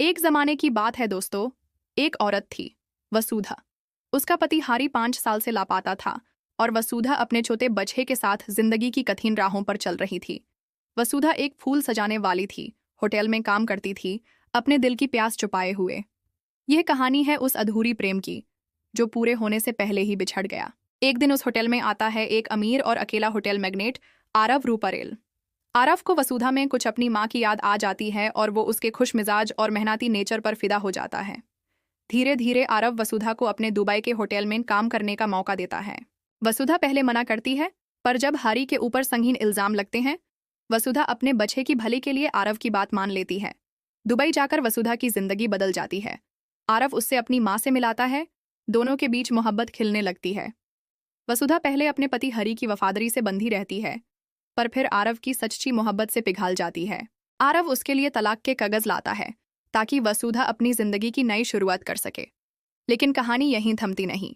एक जमाने की बात है दोस्तों। एक औरत थी, वसुधा। उसका पति हारी 5 साल से लापता था और वसुधा अपने छोटे बच्चे के साथ जिंदगी की कठिन राहों पर चल रही थी। वसुधा एक फूल सजाने वाली थी, होटल में काम करती थी, अपने दिल की प्यास छुपाए हुए। यह कहानी है उस अधूरी प्रेम की जो पूरे होने से पहले ही बिछड़ गया। एक दिन उस होटल में आता है एक अमीर और अकेला होटल मैग्नेट, आरव रूपरेल। आरव को वसुधा में कुछ अपनी माँ की याद आ जाती है और वो उसके खुश मिजाज और मेहनती नेचर पर फिदा हो जाता है। धीरे धीरे आरव वसुधा को अपने दुबई के होटल में काम करने का मौका देता है। वसुधा पहले मना करती है, पर जब हारी के ऊपर संगीन इल्जाम लगते हैं, वसुधा अपने बच्चे की भले के लिए आरव की बात मान लेती है। दुबई जाकर वसुधा की जिंदगी बदल जाती है। आरव उससे अपनी माँ से मिलाता है, दोनों के बीच मोहब्बत खिलने लगती है। वसुधा पहले अपने पति हरी की वफादारी से बंधी रहती है, पर फिर आरव की सच्ची मोहब्बत से पिघल जाती है। आरव उसके लिए तलाक के कागज लाता है ताकि वसुधा अपनी जिंदगी की नई शुरुआत कर सके। लेकिन कहानी यहीं थमती नहीं।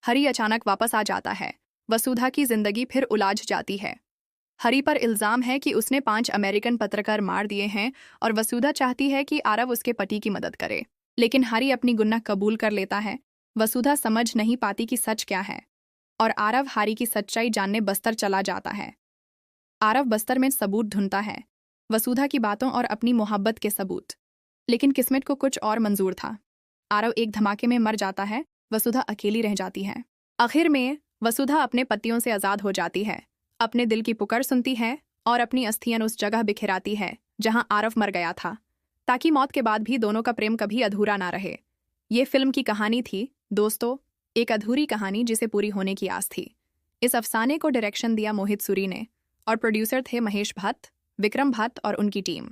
हरी अचानक वापस आ जाता है। वसुधा की जिंदगी फिर उलझ जाती है। हरी पर इल्जाम है कि उसने 5 अमेरिकन पत्रकार मार दिए हैं और वसुधा चाहती है कि आरव उसके पति की मदद करे। लेकिन हरी अपनी गुनाह कबूल कर लेता है। वसुधा समझ नहीं पाती कि सच क्या है और आरव हारी की सच्चाई जानने बस्तर चला जाता है। आरव बस्तर में सबूत ढूंढता है, वसुधा की बातों और अपनी मोहब्बत के सबूत। लेकिन किस्मत को कुछ और मंजूर था। आरव एक धमाके में मर जाता है, वसुधा अकेली रह जाती है। आखिर में वसुधा अपने पतियों से आज़ाद हो जाती है, अपने दिल की पुकार सुनती है और अपनी अस्थियां उस जगह बिखराती है जहां आरव मर गया था, ताकि मौत के बाद भी दोनों का प्रेम कभी अधूरा ना रहे। ये फिल्म की कहानी थी दोस्तों, एक अधूरी कहानी जिसे पूरी होने की आस थी। इस अफसाने को डायरेक्शन दिया मोहित सूरी ने और प्रोड्यूसर थे महेश भट्ट, विक्रम भट्ट और उनकी टीम।